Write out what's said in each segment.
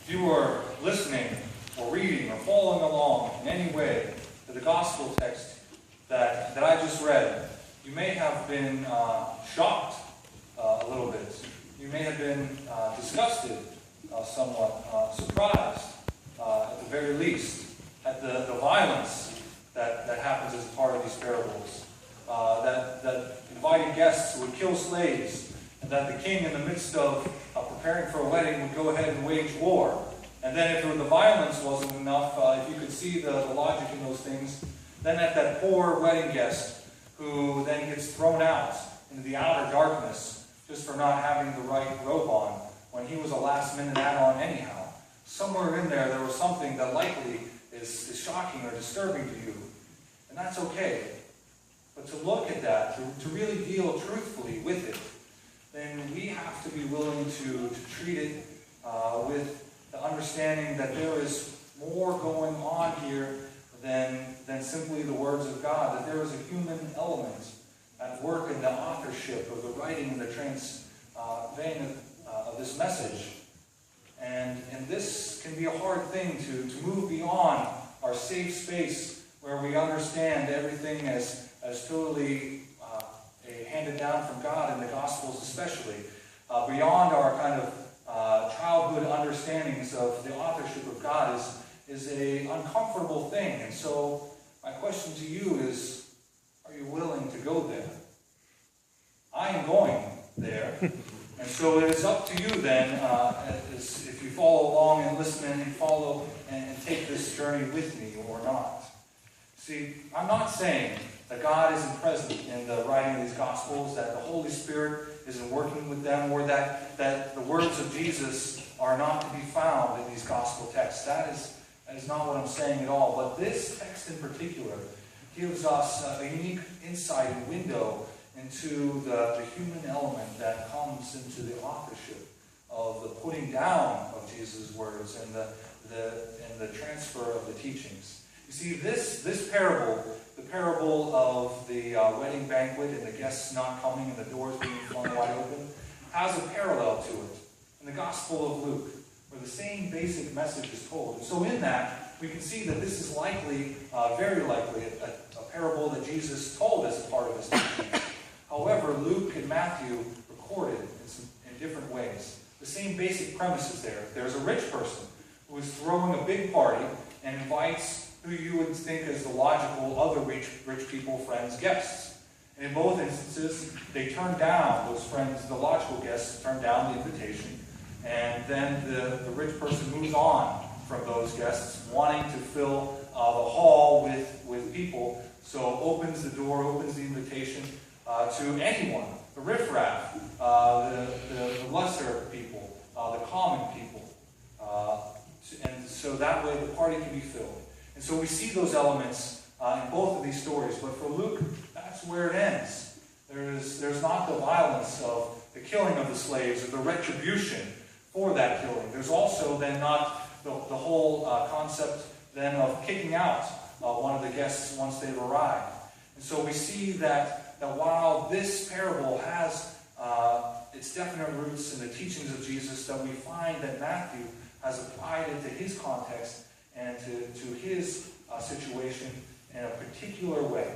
If you were listening or reading or following along in any way to the gospel text that I just read, you may have been shocked a little bit. You may have been disgusted, somewhat surprised, at the very least, at the violence that happens as part of these parables. That invited guests would kill slaves, and that the king, in the midst of preparing for a wedding, would go ahead and wage war. And then if the violence wasn't enough, if you could see the logic in those things, then at that poor wedding guest who then gets thrown out into the outer darkness just for not having the right robe on, when he was a last-minute add-on anyhow. Somewhere in there was something that likely is shocking or disturbing to you. And that's okay. But to look at that, to really deal truthfully with it, then we have to be willing to treat it with the understanding that there is more going on here than simply the words of God, that there is a human element at work in the authorship of the writing and the transveying of this message. And this can be a hard thing to move beyond our safe space where we understand everything as totally handed down from God in the Gospels especially, beyond our kind of childhood understandings of the authorship of God is an uncomfortable thing. And so my question to you is, are you willing to go there? I am going there. And so it is up to you then, if you follow along and listen and follow and take this journey with me or not. See, I'm not saying that God isn't present in the writing of these Gospels, that the Holy Spirit isn't working with them, or that the words of Jesus are not to be found in these Gospel texts. That is not what I'm saying at all. But this text in particular gives us a unique insight and window into the human element that comes into the authorship of the putting down of Jesus' words and the transfer of the teachings. You see, this parable, the parable of the wedding banquet and the guests not coming and the doors being flung wide open, has a parallel to it in the Gospel of Luke, where the same basic message is told. And so in that, we can see that this is likely, very likely, a parable that Jesus told as a part of his teaching. However, Luke and Matthew recorded in different ways. The same basic premise is there. There's a rich person who is throwing a big party and invites who you would think as the logical other rich people, friends, guests. And in both instances, they turn down those friends, the logical guests turn down the invitation. And then the rich person moves on from those guests, wanting to fill the hall with people. So opens the door, opens the invitation to anyone, the riffraff, the lesser people, the common people. And so that way the party can be filled. And so we see those elements in both of these stories. But for Luke, that's where it ends. There's not the violence of the killing of the slaves or the retribution for that killing. There's also then not the whole concept then of kicking out one of the guests once they've arrived. And so we see that while this parable has its definite roots in the teachings of Jesus, that we find that Matthew has applied it to his context and to his situation in a particular way.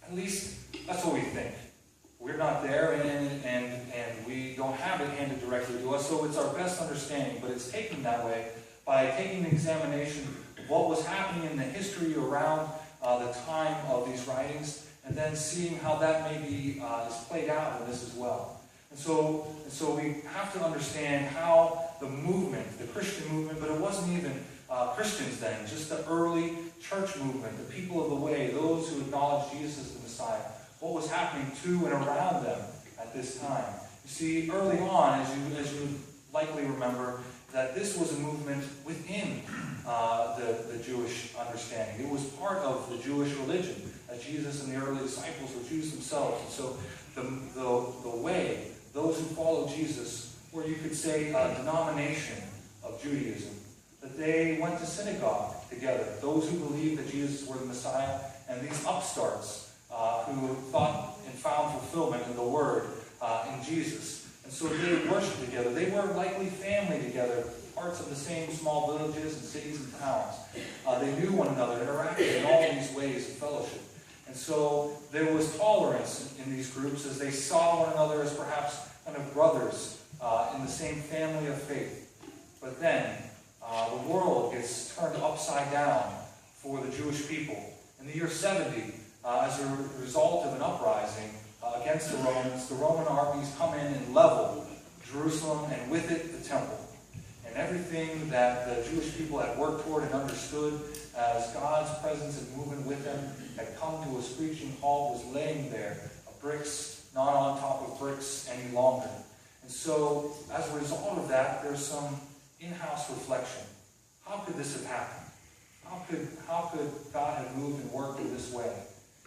At least that's what we think. We're not there, and we don't have it handed directly to us, so it's our best understanding. But it's taken that way by taking an examination of what was happening in the history around the time of these writings, and then seeing how that maybe is played out in this as well. And so we have to understand how the movement, the Christian movement, but it wasn't even Christians then, just the early church movement, the people of the way, those who acknowledged Jesus as the Messiah, what was happening to and around them at this time. You see, early on, as you likely remember, that this was a movement within the Jewish understanding. It was part of the Jewish religion, as Jesus and the early disciples were Jews themselves. And so the way, those who followed Jesus, or you could say a denomination of Judaism, that they went to synagogue together, those who believed that Jesus were the Messiah, and these upstarts who thought and found fulfillment in the Word in Jesus. And so they worshiped together. They were likely family together, parts of the same small villages and cities and towns. They knew one another, interacted in all these ways of fellowship. And so there was tolerance in these groups as they saw one another as perhaps kind of brothers in the same family of faith. But then the world gets turned upside down for the Jewish people. In the year 70, as a result of an uprising against the Romans, the Roman armies come in and level Jerusalem and with it the temple. And everything that the Jewish people had worked toward and understood as God's presence and movement with them had come to a screeching halt, was laying there, bricks not on top of bricks any longer. And so, as a result of that, there's some in-house reflection. How could this have happened? How could God have moved and worked in this way?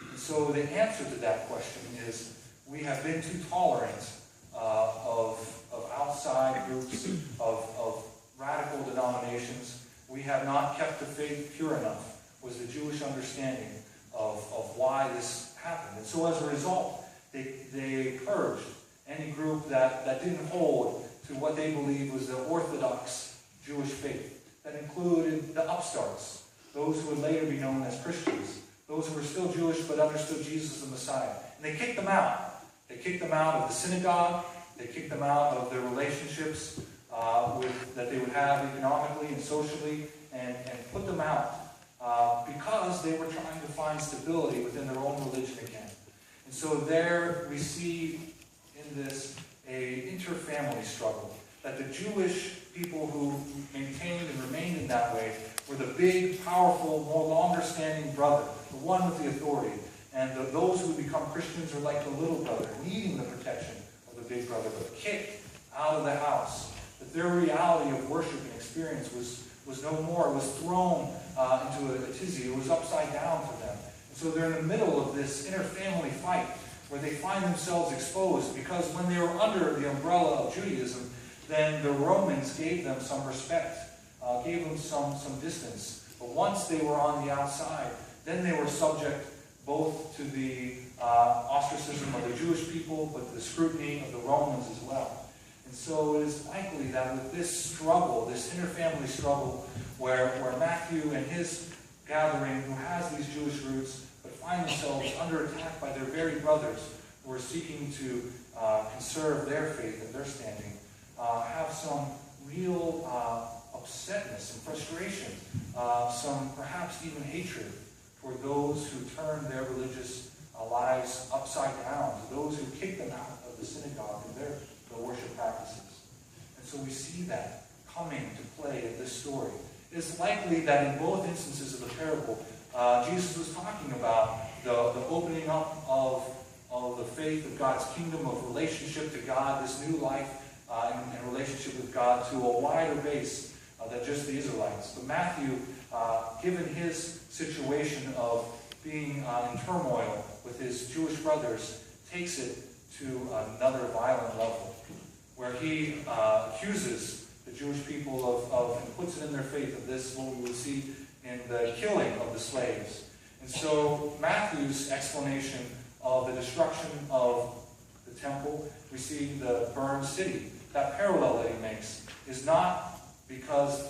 And so the answer to that question is we have been too tolerant of outside groups, of radical denominations. We have not kept the faith pure enough, was the Jewish understanding of why this happened. And so as a result, they purged any group that didn't hold to what they believed was the orthodox Jewish faith. That included the upstarts, those who would later be known as Christians, those who were still Jewish but understood Jesus as the Messiah. And they kicked them out. They kicked them out of the synagogue. They kicked them out of their relationships that they would have economically and socially, and put them out because they were trying to find stability within their own religion again. And so there we see in this a interfamily struggle, that the Jewish people who maintained and remained in that way were the big, powerful, more longer-standing brother, the one with the authority. And those who become Christians are like the little brother, needing the protection of the big brother, but kicked out of the house. That their reality of worship and experience was no more. It was thrown into a tizzy. It was upside down for them. And so they're in the middle of this interfamily fight where they find themselves exposed, because when they were under the umbrella of Judaism, then the Romans gave them some respect, gave them some distance. But once they were on the outside, then they were subject both to the ostracism of the Jewish people, but the scrutiny of the Romans as well. And so it is likely that with this struggle, this interfamily struggle, where Matthew and his gathering, who has these Jewish roots, but find themselves under attack by their very brothers who are seeking to conserve their faith and their standing, have some real upsetness and frustration, some perhaps even hatred for those who turn their religious lives upside down, to those who kick them out of the synagogue and their worship practices. And so we see that coming to play in this story. It's likely that in both instances of the parable, Jesus was talking about the opening up of the faith of God's kingdom, of relationship to God, this new life in relationship with God, to a wider base than just the Israelites. But Matthew, given his situation of being in turmoil with his Jewish brothers, takes it to another violent level, where he accuses the Jewish people of and puts it in their faith of this, what we would see in the killing of the slaves. And so Matthew's explanation of the destruction of the temple, we see the burned city. That parallel that he makes is not because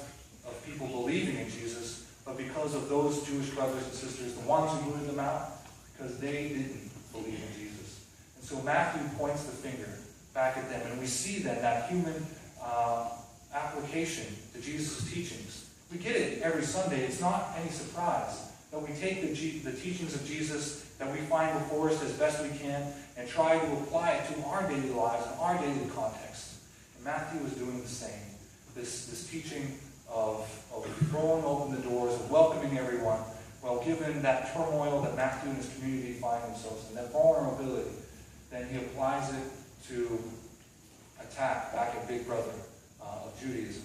of people believing in Jesus, but because of those Jewish brothers and sisters, the ones who booted them out, because they didn't believe in Jesus. And so Matthew points the finger back at them, and we see then that human application to Jesus' teachings. We get it every Sunday. It's not any surprise that we take the teachings of Jesus that we find before us as best we can and try to apply it to our daily lives and our daily context. And Matthew is doing the same. This teaching of throwing open the doors, of welcoming everyone, well, given that turmoil that Matthew and his community find themselves in, that vulnerability, then he applies it to attack back at Big Brother of Judaism.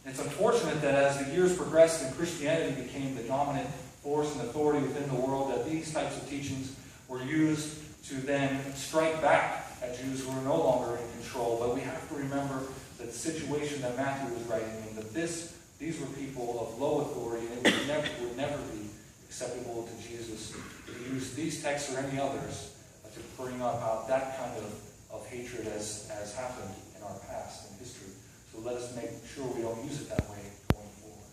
It's unfortunate that as the years progressed and Christianity became the dominant force and authority within the world, that these types of teachings were used to then strike back at Jews who were no longer in control. But we have to remember that the situation that Matthew was writing in, that these were people of low authority, and it would never be acceptable to Jesus to use these texts or any others to bring up that kind of hatred as happened don't use it that way going forward.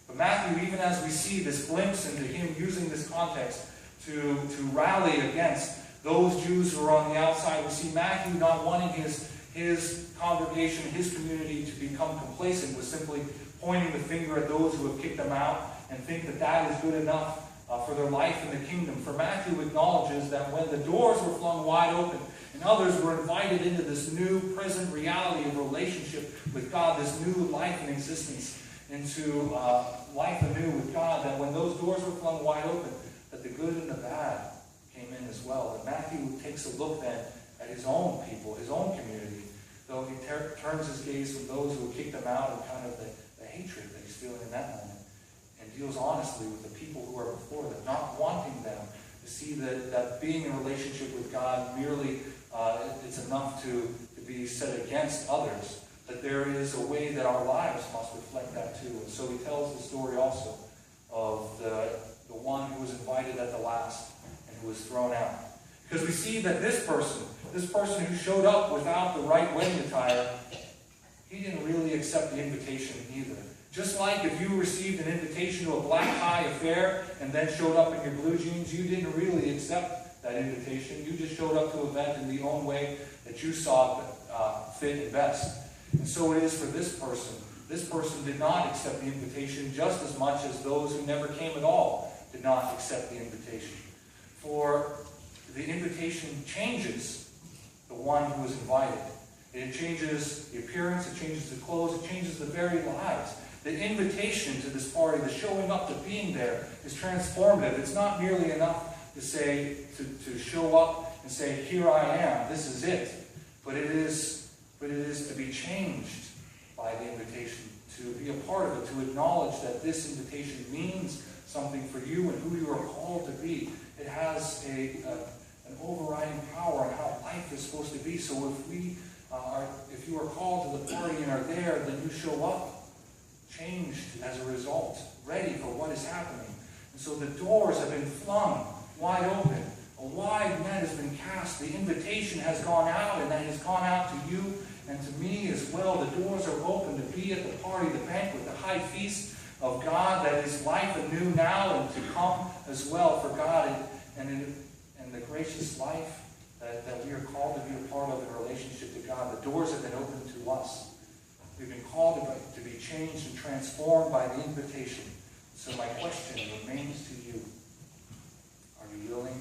But Matthew, even as we see this glimpse into him using this context to rally against those Jews who are on the outside, we see Matthew not wanting his congregation, his community to become complacent with simply pointing the finger at those who have kicked them out and think that that is good enough for their life in the kingdom. For Matthew acknowledges that when the doors were flung wide open and others were invited into this new present reality of relationship with God, this new life and existence, into life anew with God, that when those doors were flung wide open, that the good and the bad came in as well. And Matthew takes a look then at his own people, his own community, though he turns his gaze from those who kicked him out and kind of the hatred that he's feeling in that moment, and deals honestly with the people who are before them, not wanting them to see that being in relationship with God merely it's enough to be set against others, that there is a way that our lives must reflect that too. And so he tells the story also of the one who was invited at the last and who was thrown out. Because we see that this person who showed up without the right wedding attire, he didn't really accept the invitation either. Just like if you received an invitation to a black tie affair and then showed up in your blue jeans, you didn't really accept that invitation. You just showed up to the event in the own way that you saw fit and best. And so it is for this person. This person did not accept the invitation just as much as those who never came at all did not accept the invitation. For the invitation changes the one who is invited. It changes the appearance, it changes the clothes, it changes the very lives. The invitation to this party, the showing up, the being there, is transformative. It's not merely enough to say, to show up and say, here I am, this is it. But it is to be changed by the invitation, to be a part of it, to acknowledge that this invitation means something for you and who you are called to be. It has an overriding power on how life is supposed to be. So if you are called to the party and are there, then you show up changed as a result, ready for what is happening. And so the doors have been flung wide open. A wide net has been cast. The invitation has gone out, and that has gone out to you and to me as well. The doors are open to be at the party, the banquet, the high feast of God that is life anew now and to come as well for God and the gracious life that we are called to be a part of in relationship to God. The doors have been opened to us. We've been called to be changed and transformed by the invitation. So my question remains to you. Are you willing